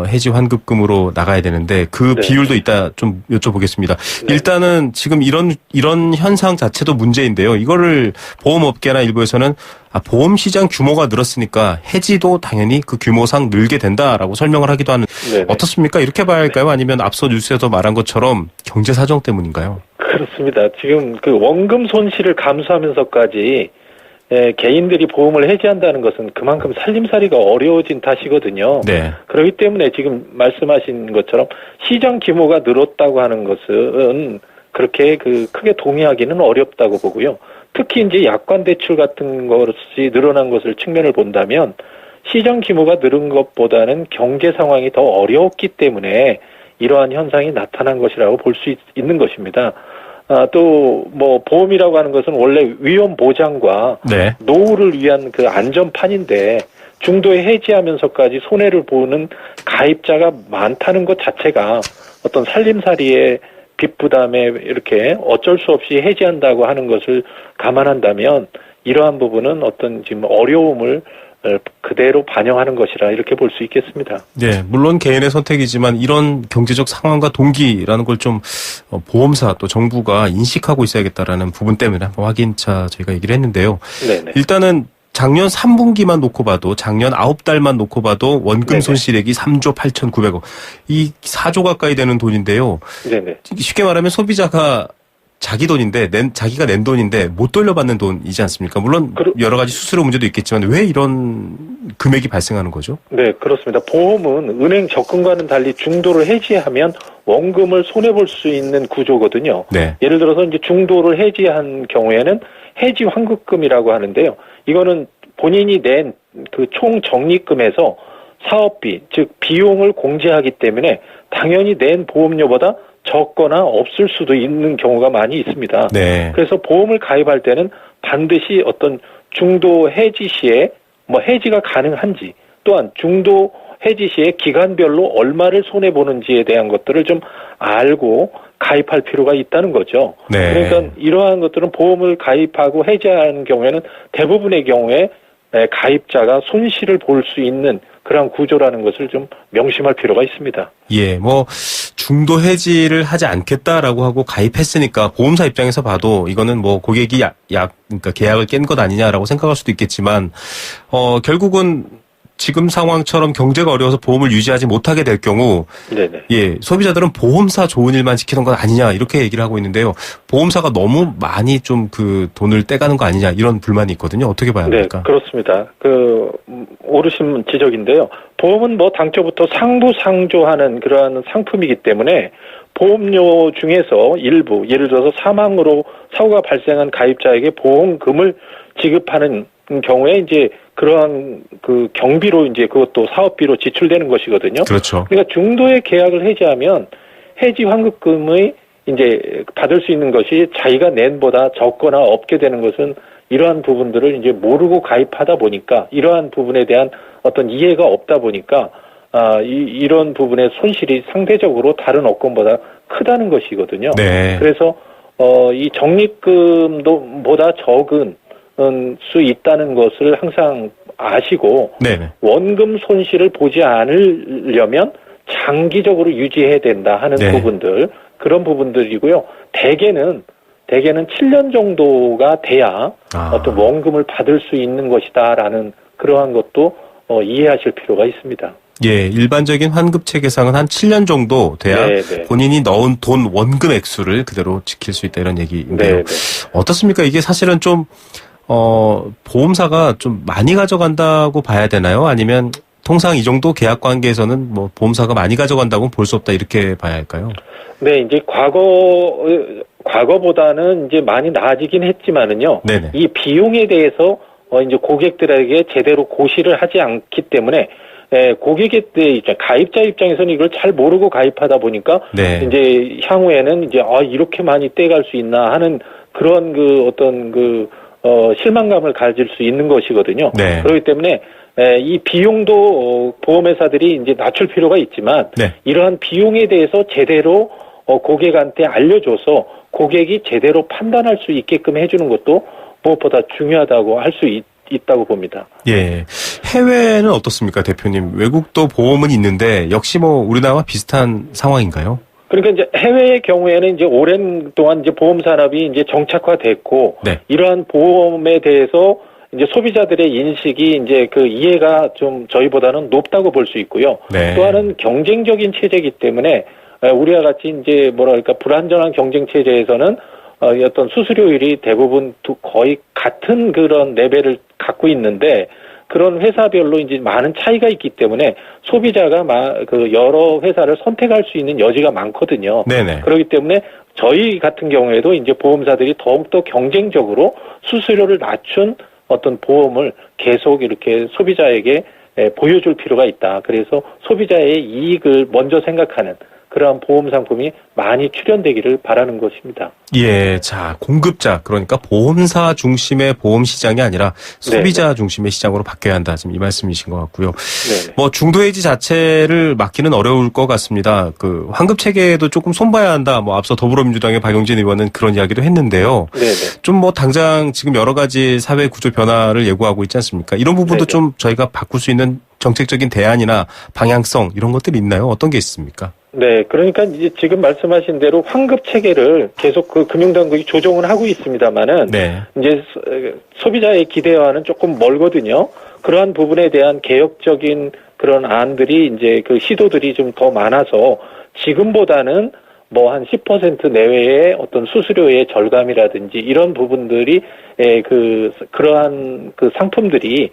해지 환급금으로 나가야 되는데 그
네.
비율도 이따 좀 여쭤보겠습니다.
네.
일단은 지금 이런 현상 자체도 문제인데요. 이거를 보험업계나 일부에서는 보험 시장 규모가 늘었으니까 해지도 당연히 그 규모상 늘게 된다라고 설명을 하기도 하는.
네네.
어떻습니까? 이렇게 봐야 할까요? 아니면 앞서 뉴스에서 말한 것처럼 경제 사정 때문인가요?
그렇습니다. 지금 그 원금 손실을 감수하면서까지 개인들이 보험을 해지한다는 것은 그만큼 살림살이가 어려워진 탓이거든요.
네.
그렇기 때문에 지금 말씀하신 것처럼 시장 규모가 늘었다고 하는 것은 그렇게 크게 동의하기는 어렵다고 보고요. 특히 이제 약관 대출 같은 것이 늘어난 것을 측면을 본다면 시장 규모가 늘은 것보다는 경제 상황이 더 어려웠기 때문에 이러한 현상이 나타난 것이라고 볼 수 있는 것입니다. 또 보험이라고 하는 것은 원래 위험 보장과
네.
노후를 위한 그 안전판인데 중도에 해지하면서까지 손해를 보는 가입자가 많다는 것 자체가 어떤 살림살이의 빚 부담에 이렇게 어쩔 수 없이 해지한다고 하는 것을 감안한다면 이러한 부분은 어떤 지금 어려움을 그대로 반영하는 것이라 이렇게 볼 수 있겠습니다.
네, 물론 개인의 선택이지만 이런 경제적 상황과 동기라는 걸 좀 보험사 또 정부가 인식하고 있어야겠다라는 부분 때문에 한번 확인차 저희가 얘기를 했는데요.
네네.
일단은 작년 3분기만 놓고 봐도 작년 9달만 놓고 봐도 원금
네네.
손실액이 3조 8,900억. 이 4조 가까이 되는 돈인데요.
네네.
쉽게 말하면 소비자가 자기 돈인데 자기가 낸 돈인데 못 돌려받는 돈이지 않습니까? 물론 여러 가지 수수료 문제도 있겠지만 왜 이런 금액이 발생하는 거죠?
네, 그렇습니다. 보험은 은행 적금과는 달리 중도를 해지하면 원금을 손해볼 수 있는 구조거든요.
네.
예를 들어서 이제 중도를 해지한 경우에는 해지 환급금이라고 하는데요. 이거는 본인이 낸 그 총 적립금에서 사업비, 즉 비용을 공제하기 때문에 당연히 낸 보험료보다 적거나 없을 수도 있는 경우가 많이 있습니다.
네.
그래서 보험을 가입할 때는 반드시 어떤 중도 해지 시에 해지가 가능한지 또한 중도 해지 시에 기간별로 얼마를 손해보는지에 대한 것들을 좀 알고 가입할 필요가 있다는 거죠.
네.
그러니까 이러한 것들은 보험을 가입하고 해지하는 경우에는 대부분의 경우에 가입자가 손실을 볼 수 있는 그런 구조라는 것을 좀 명심할 필요가 있습니다.
예, 중도 해지를 하지 않겠다라고 하고 가입했으니까 보험사 입장에서 봐도 이거는 고객이 그러니까 계약을 깬 것 아니냐라고 생각할 수도 있겠지만, 결국은 지금 상황처럼 경제가 어려워서 보험을 유지하지 못하게 될 경우,
네네.
예, 소비자들은 보험사 좋은 일만 지키는 건 아니냐 이렇게 얘기를 하고 있는데요. 보험사가 너무 많이 좀 돈을 떼가는 거 아니냐 이런 불만이 있거든요. 어떻게 봐야 합니까?
네, 그렇습니다. 오르신 지적인데요. 보험은 당초부터 상부상조하는 그러한 상품이기 때문에 보험료 중에서 일부, 예를 들어서 사망으로 사고가 발생한 가입자에게 보험금을 지급하는 경우에 이제 그러한 경비로 이제 그것도 사업비로 지출되는 것이거든요.
그렇죠.
그러니까 중도의 계약을 해지하면 해지 환급금의 이제 받을 수 있는 것이 자기가 낸보다 적거나 없게 되는 것은 이러한 부분들을 이제 모르고 가입하다 보니까 이러한 부분에 대한 어떤 이해가 없다 보니까 이런 부분의 손실이 상대적으로 다른 업권보다 크다는 것이거든요.
네.
그래서 이 적립금보다 적은 수 있다는 것을 항상 아시고
네네.
원금 손실을 보지 않으려면 장기적으로 유지해야 된다 하는
네.
부분들 그런 부분들이고요. 대개는 7년 정도가 돼야 어떤 원금을 받을 수 있는 것이다라는 그러한 것도 이해하실 필요가 있습니다.
예, 일반적인 환급 체계상은 한 7년 정도 돼야
네네.
본인이 넣은 돈 원금 액수를 그대로 지킬 수 있다 이런 얘기인데요.
네네.
어떻습니까? 이게 사실은 좀 보험사가 좀 많이 가져간다고 봐야 되나요? 아니면 통상 이 정도 계약 관계에서는 보험사가 많이 가져간다고 볼 수 없다 이렇게 봐야 할까요?
네, 이제 과거보다는 이제 많이 나아지긴 했지만은요.
네네.
이 비용에 대해서 이제 고객들에게 제대로 고시를 하지 않기 때문에 고객의 가입자 입장에서는 이걸 잘 모르고 가입하다 보니까
네.
이제 향후에는 이제 이렇게 많이 떼갈 수 있나 하는 그런 실망감을 가질 수 있는 것이거든요.
네.
그렇기 때문에 이 비용도 보험회사들이 이제 낮출 필요가 있지만
네.
이러한 비용에 대해서 제대로 고객한테 알려줘서 고객이 제대로 판단할 수 있게끔 해주는 것도 무엇보다 중요하다고 할 수 있다고 봅니다.
예. 해외는 어떻습니까, 대표님? 외국도 보험은 있는데 역시 우리나라와 비슷한 상황인가요?
그러니까 이제 해외의 경우에는 이제 오랜 동안 이제 보험 산업이 이제 정착화됐고
네.
이러한 보험에 대해서 이제 소비자들의 인식이 이제 그 이해가 좀 저희보다는 높다고 볼 수 있고요.
네.
또 하나는 경쟁적인 체제이기 때문에 우리와 같이 이제 불안전한 경쟁 체제에서는 어떤 수수료율이 대부분 거의 같은 그런 레벨을 갖고 있는데 그런 회사별로 이제 많은 차이가 있기 때문에 소비자가 여러 회사를 선택할 수 있는 여지가 많거든요.
네네.
그렇기 때문에 저희 같은 경우에도 이제 보험사들이 더욱더 경쟁적으로 수수료를 낮춘 어떤 보험을 계속 이렇게 소비자에게 보여줄 필요가 있다. 그래서 소비자의 이익을 먼저 생각하는 그러한 보험 상품이 많이 출현되기를 바라는 것입니다.
예, 자, 공급자, 그러니까 보험사 중심의 보험 시장이 아니라 소비자 중심의 시장으로 바뀌어야 한다. 지금 이 말씀이신 것 같고요.
네네.
중도해지 자체를 막기는 어려울 것 같습니다. 환급 체계도 조금 손봐야 한다. 앞서 더불어민주당의 박용진 의원은 그런 이야기도 했는데요.
네네.
좀 당장 지금 여러 가지 사회 구조 변화를 예고하고 있지 않습니까? 이런 부분도
네네.
좀 저희가 바꿀 수 있는 정책적인 대안이나 방향성 이런 것들이 있나요? 어떤 게 있습니까?
네, 그러니까 이제 지금 말씀하신 대로 환급 체계를 계속 금융당국이 조정을 하고 있습니다만은
네.
이제 소비자의 기대와는 조금 멀거든요. 그러한 부분에 대한 개혁적인 그런 안들이 이제 시도들이 좀 더 많아서 지금보다는 한 10% 내외의 어떤 수수료의 절감이라든지 이런 부분들이 그러한 상품들이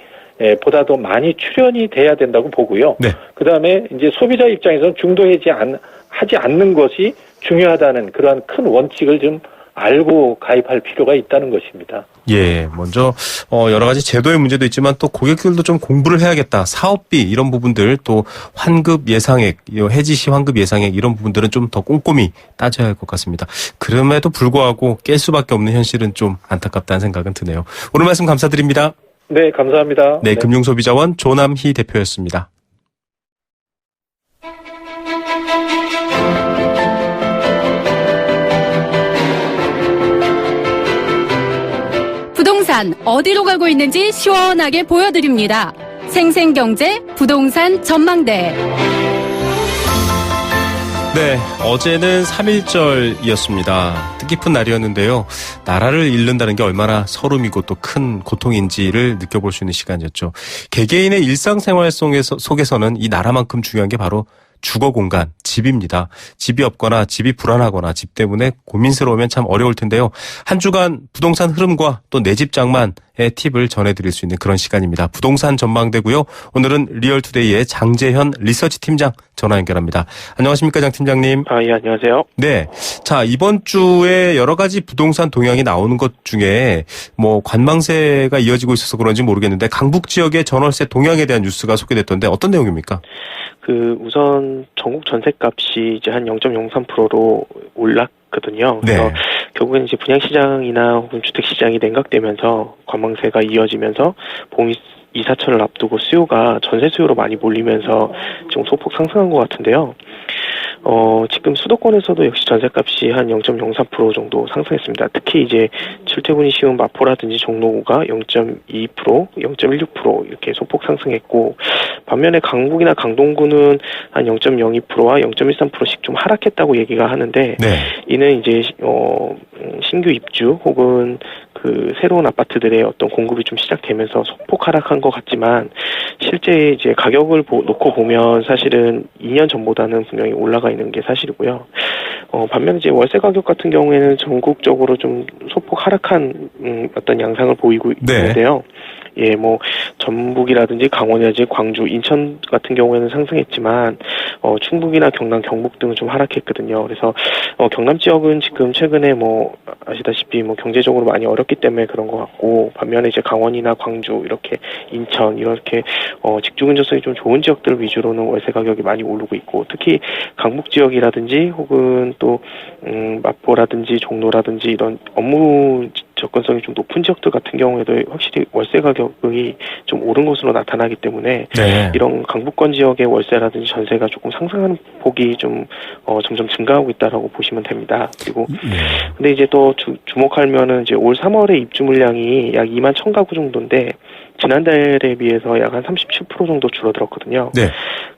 보다 더 많이 출현이 돼야 된다고 보고요.
네.
그다음에 이제 소비자 입장에서는 중도해지 하지 않는 것이 중요하다는 그러한 큰 원칙을 좀 알고 가입할 필요가 있다는 것입니다.
예, 먼저 여러 가지 제도의 문제도 있지만 또 고객들도 좀 공부를 해야겠다. 사업비 이런 부분들 또 환급 예상액, 해지 시 환급 예상액 이런 부분들은 좀 더 꼼꼼히 따져야 할 것 같습니다. 그럼에도 불구하고 깰 수밖에 없는 현실은 좀 안타깝다는 생각은 드네요. 오늘 말씀 감사드립니다.
네, 감사합니다.
네, 금융소비자원 조남희 대표였습니다.
부동산 어디로 가고 있는지 시원하게 보여드립니다. 생생경제 부동산 전망대.
네, 어제는 3.1절이었습니다. 뜻깊은 날이었는데요. 나라를 잃는다는 게 얼마나 서름이고 또 큰 고통인지를 느껴볼 수 있는 시간이었죠. 개개인의 일상생활 속에서는 이 나라만큼 중요한 게 바로 주거 공간, 집입니다. 집이 없거나 집이 불안하거나 집 때문에 고민스러우면 참 어려울 텐데요. 한 주간 부동산 흐름과 또 내 집 장만의 팁을 전해드릴 수 있는 그런 시간입니다. 부동산 전망대고요. 오늘은 리얼투데이의 장재현 리서치 팀장 전화 연결합니다. 안녕하십니까, 장 팀장님.
예, 안녕하세요.
네. 자, 이번 주에 여러 가지 부동산 동향이 나오는 것 중에 관망세가 이어지고 있어서 그런지 모르겠는데 강북 지역의 전월세 동향에 대한 뉴스가 소개됐던데 어떤 내용입니까?
우선 전국 전셋값이 이제 한 0.03%로 올랐거든요. 그래서
네.
결국에는 이제 분양시장이나 혹은 주택시장이 냉각되면서 관망세가 이어지면서 보험 이사철을 앞두고 수요가 전세 수요로 많이 몰리면서 지금 소폭 상승한 것 같은데요. 지금 수도권에서도 역시 전셋값이 한 0.03% 정도 상승했습니다. 특히 이제 출퇴근이 쉬운 마포라든지 종로구가 0.2%, 0.16% 이렇게 소폭 상승했고, 반면에 강북이나 강동구는 한 0.02%와 0.13%씩 좀 하락했다고 얘기가 하는데,
네.
이는 이제 신규 입주 혹은 새로운 아파트들의 어떤 공급이 좀 시작되면서 소폭 하락한 것 같지만, 실제 이제 가격을 놓고 보면 사실은 2년 전보다는 분명히 올라가 있는 게 사실이고요. 반면 이제 월세 가격 같은 경우에는 전국적으로 좀 소폭 하락한 어떤 양상을 보이고 있는데요. 예, 뭐 전북이라든지 강원이라든지 광주, 인천 같은 경우에는 상승했지만 충북이나 경남, 경북 등은 좀 하락했거든요. 그래서 경남 지역은 지금 최근에 뭐 아시다시피 뭐 경제적으로 많이 어렵기 때문에 그런 것 같고, 반면에 이제 강원이나 광주, 이렇게 인천 이렇게 직주 근접성이 좀 좋은 지역들 위주로는 월세 가격이 많이 오르고 있고, 특히 강북 지역이라든지 혹은 또 마포라든지 종로라든지 이런 업무 접근성이 좀 높은 지역들 같은 경우에도 확실히 월세 가격이 좀 오른 것으로 나타나기 때문에
네.
이런 강북권 지역의 월세라든지 전세가 조금 상승하는 폭이 좀 점점 증가하고 있다라고 보시면 됩니다. 그리고 근데 이제 또 주목하면은 이제 올 3월에 입주 물량이 약 2만 1,000가구 정도인데 지난달에 비해서 약 한 37% 정도 줄어들었거든요.
네.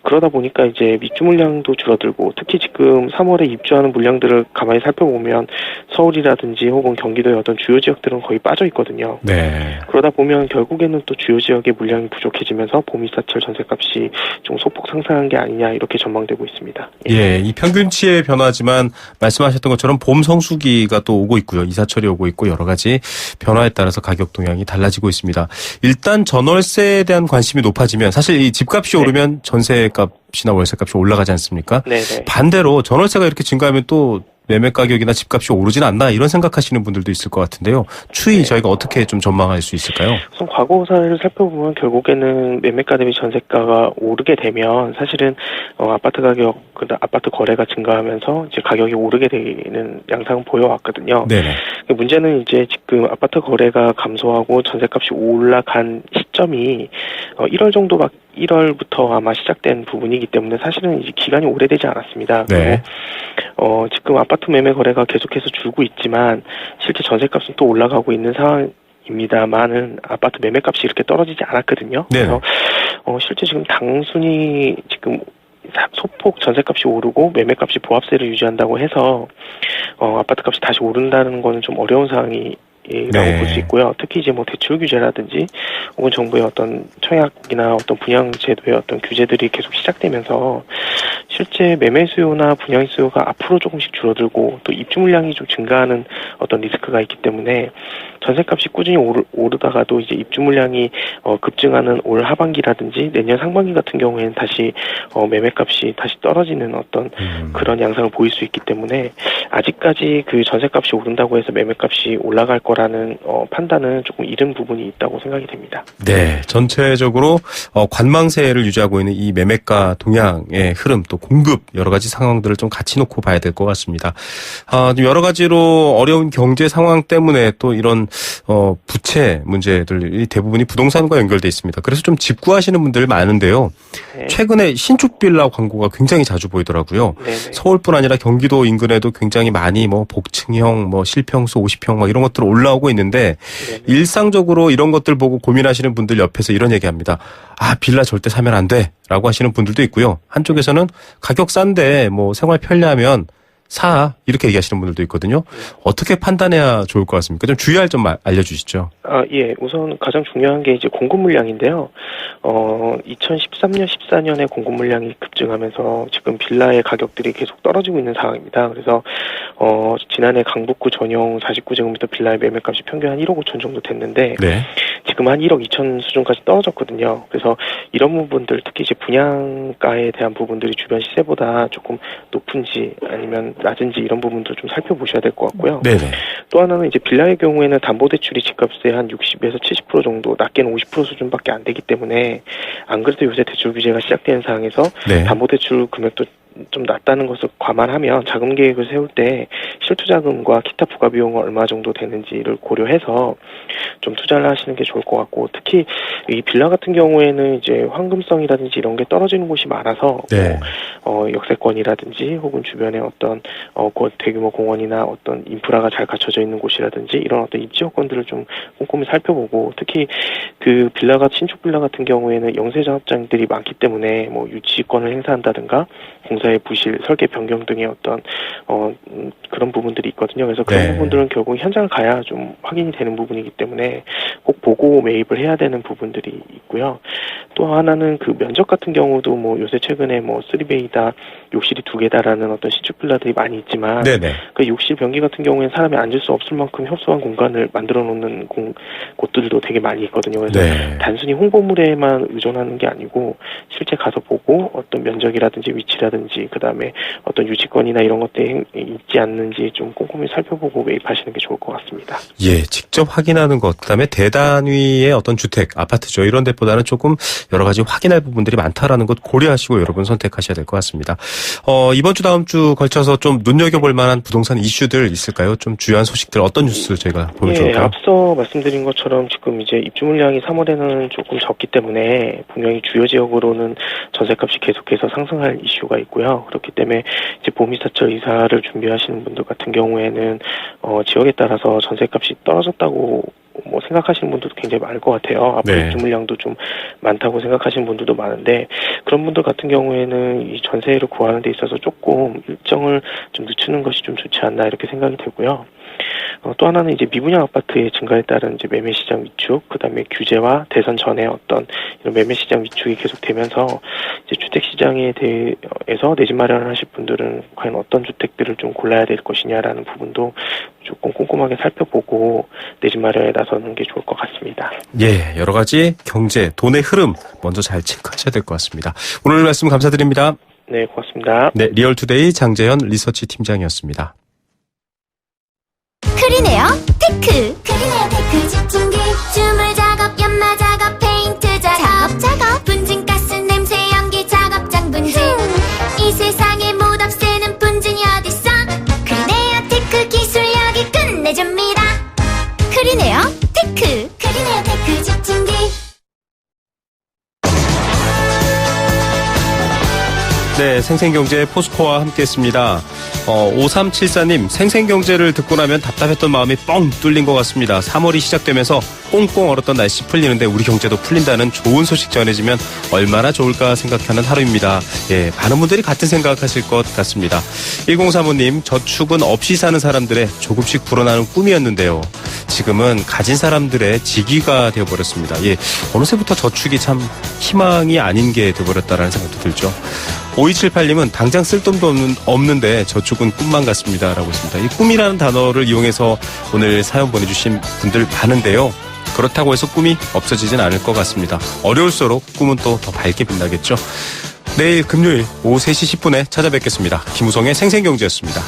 그러다 보니까 이제 입주 물량도 줄어들고, 특히 지금 3월에 입주하는 물량들을 가만히 살펴보면 서울이라든지 혹은 경기도의 어떤 주요 지역들은 거의 빠져 있거든요.
네.
그러다 보면 결국에는 또 주요 지역의 물량이 부족해지면서 봄이사철 전셋값이 좀 소폭 상승한 게 아니냐, 이렇게 전망되고 있습니다.
예, 이 평균치의 변화지만 말씀하셨던 것처럼 봄 성수기가 또 오고 있고요. 이사철이 오고 있고 여러 가지 변화에 따라서 가격 동향이 달라지고 있습니다. 일단 전월세에 대한 관심이 높아지면 사실 이 집값이 오르면 전세값이나 월세값이 올라가지 않습니까?
네네.
반대로 전월세가 이렇게 증가하면 또 매매 가격이나 집값이 오르진 않나 이런 생각하시는 분들도 있을 것 같은데요. 추이 저희가 어떻게 좀 전망할 수 있을까요?
우선 과거 사례를 살펴보면 결국에는 매매가 대비 전세가가 오르게 되면 사실은 아파트 가격, 아파트 거래가 증가하면서 이제 가격이 오르게 되는 양상을 보여왔거든요.
네네.
문제는 이제 지금 아파트 거래가 감소하고 전세값이 올라간 시점이 1월부터 아마 시작된 부분이기 때문에 사실은 이제 기간이 오래되지 않았습니다.
네.
그리고 지금 아파트 매매 거래가 계속해서 줄고 있지만 실제 전세값은 또 올라가고 있는 상황입니다만은 아파트 매매값이 이렇게 떨어지지 않았거든요.
네네.
그래서 실제 지금 단순히 지금 소폭 전세값이 오르고 매매값이 보합세를 유지한다고 해서 아파트값이 다시 오른다는 거는 좀 어려운 상황이 라고 볼 수 있고요. 특히 이제 뭐 대출 규제라든지 혹은 정부의 어떤 청약이나 어떤 분양 제도의 어떤 규제들이 계속 시작되면서 실제 매매 수요나 분양 수요가 앞으로 조금씩 줄어들고 또 입주 물량이 좀 증가하는 어떤 리스크가 있기 때문에 전세값이 꾸준히 오르다가도 이제 입주 물량이 급증하는 올 하반기라든지 내년 상반기 같은 경우에는 다시 매매값이 다시 떨어지는 어떤 그런 양상을 보일 수 있기 때문에 아직까지 그 전세값이 오른다고 해서 매매값이 올라갈 거라는 판단은 조금 이른 부분이 있다고 생각이 됩니다.
네, 전체적으로 관망세를 유지하고 있는 이 매매가 동향의 흐름, 또 공급 여러 가지 상황들을 좀 같이 놓고 봐야 될 것 같습니다. 여러 가지로 어려운 경제 상황 때문에 또 이런 부채 문제들이 대부분이 부동산과 연결돼 있습니다. 그래서 좀 집 구하시는 분들 많은데요.
네.
최근에 신축 빌라 광고가 굉장히 자주 보이더라고요.
네네.
서울뿐 아니라 경기도 인근에도 굉장히 많이 뭐 복층형, 뭐 실평수 50평 막 이런 것들 올라오고 있는데
네네.
일상적으로 이런 것들 보고 고민하시는 분들 옆에서 이런 얘기합니다. 아, 빌라 절대 사면 안 돼. 라고 하시는 분들도 있고요. 한쪽에서는 가격 싼데 뭐 생활 편리하면 사 이렇게 얘기하시는 분들도 있거든요. 어떻게 판단해야 좋을 것 같습니까? 좀 주의할 점 알려주시죠.
예. 우선 가장 중요한 게 이제 공급 물량인데요. 2013년, 14년에 공급 물량이 급증하면서 지금 빌라의 가격들이 계속 떨어지고 있는 상황입니다. 그래서 지난해 강북구 전용 49제곱미터 빌라의 매매값이 평균 한 1억 5천 정도 됐는데
네.
지금 한 1억 2천 수준까지 떨어졌거든요. 그래서 이런 부분들, 특히 이제 분양가에 대한 부분들이 주변 시세보다 조금 높은지 아니면 낮은지 이런 부분도 좀 살펴보셔야 될 것 같고요.
네네.
또 하나는 이제 빌라의 경우에는 담보대출이 집값의 한 60에서 70% 정도, 낮게는 50% 수준밖에 안 되기 때문에 안 그래도 요새 대출 규제가 시작되는 상황에서
네.
담보대출 금액도 좀 낮다는 것을 감안하면 자금 계획을 세울 때 실투자금과 기타 부가 비용은 얼마 정도 되는지를 고려해서 좀 투자를 하시는 게 좋을 것 같고, 특히 이 빌라 같은 경우에는 이제 황금성이라든지 이런 게 떨어지는 곳이 많아서
네.
역세권이라든지 혹은 주변에 어떤 대규모 공원이나 어떤 인프라가 잘 갖춰져 있는 곳이라든지 이런 어떤 입지 여건들을 좀 꼼꼼히 살펴보고, 특히 그 신축 빌라 같은 경우에는 영세 자업장들이 많기 때문에 뭐 유치권을 행사한다든가 공사 공사의 부실, 설계 변경 등의 어떤 그런 부분들이 있거든요. 그래서 그런
네.
부분들은 결국 현장을 가야 좀 확인이 되는 부분이기 때문에 꼭 보고 매입을 해야 되는 부분들이 있고요. 또 하나는 그 면적 같은 경우도 뭐 요새 최근에 뭐 3베이다, 욕실이 2개다라는 어떤 신축 빌라들이 많이 있지만
네네.
그 욕실 변기 같은 경우에는 사람이 앉을 수 없을 만큼 협소한 공간을 만들어 놓는 곳들도 되게 많이 있거든요. 그래서
네.
단순히 홍보물에만 의존하는 게 아니고 실제 가서 보고 어떤 면적이라든지 위치라든지 그다음에 어떤 유지권이나 이런 것들이 있지 않는지 좀 꼼꼼히 살펴보고 매입하시는 게 좋을 것 같습니다.
예, 직접 확인하는 것, 그다음에 대단위의 어떤 주택, 아파트죠. 이런 데보다는 조금 여러 가지 확인할 부분들이 많다라는 것 고려하시고 여러분 선택하셔야 될 것 같습니다. 이번 주 다음 주 걸쳐서 좀 눈여겨볼 만한 부동산 이슈들 있을까요? 좀 주요한 소식들 어떤 뉴스 저희가 보면 좋을까요?
앞서 말씀드린 것처럼 지금 이제 입주 물량이 3월에는 조금 적기 때문에 분명히 주요 지역으로는 전세값이 계속해서 상승할 이슈가 있고요. 그렇기 때문에 이제 봄이사철 이사를 준비하시는 분들 같은 경우에는 지역에 따라서 전세값이 떨어졌다고 뭐 생각하시는 분들도 굉장히 많을 것 같아요. 앞으로
네.
입주 물량도 좀 많다고 생각하시는 분들도 많은데 그런 분들 같은 경우에는 이 전세를 구하는 데 있어서 조금 일정을 좀 늦추는 것이 좀 좋지 않나 이렇게 생각이 들고요. 또 하나는 이제 미분양 아파트의 증가에 따른 이제 매매 시장 위축, 그다음에 규제와 대선 전에 어떤 이런 매매 시장 위축이 계속되면서 이제 주택 시장에 대해서 내 집 마련을 하실 분들은 과연 어떤 주택들을 좀 골라야 될 것이냐라는 부분도 조금 꼼꼼하게 살펴보고 내 집 마련에 나서는 게 좋을 것 같습니다.
예, 여러 가지 경제, 돈의 흐름 먼저 잘 체크하셔야 될 것 같습니다. 오늘 말씀 감사드립니다.
네, 고맙습니다.
네, 리얼투데이 장재현 리서치 팀장이었습니다.
크리네어 테크 집중기 주물 작업 연마 작업 페인트 작업 분진가스 냄새 연기 작업장 분진 이 세상에 못 없애는 분진이 어딨어 크리네어 테크 기술력이 끝내줍니다 크리네어 테크 집중기
네, 생생경제 포스코와 함께했습니다. 5374님, 생생경제를 듣고 나면 답답했던 마음이 뻥 뚫린 것 같습니다. 3월이 시작되면서 꽁꽁 얼었던 날씨 풀리는데 우리 경제도 풀린다는 좋은 소식 전해지면 얼마나 좋을까 생각하는 하루입니다. 예, 많은 분들이 같은 생각하실 것 같습니다. 1035님, 저축은 없이 사는 사람들의 조금씩 불어나는 꿈이었는데요. 지금은 가진 사람들의 직위가 되어버렸습니다. 예, 어느새부터 저축이 참 희망이 아닌 게 되어버렸다라는 생각도 들죠. 5278님은 당장 쓸 돈도 없는데 저축은 꿈만 같습니다. 라고 했습니다. 이 꿈이라는 단어를 이용해서 오늘 사연 보내주신 분들 많은데요. 그렇다고 해서 꿈이 없어지진 않을 것 같습니다. 어려울수록 꿈은 또 더 밝게 빛나겠죠. 내일 금요일 오후 3시 10분에 찾아뵙겠습니다. 김우성의 생생경제였습니다.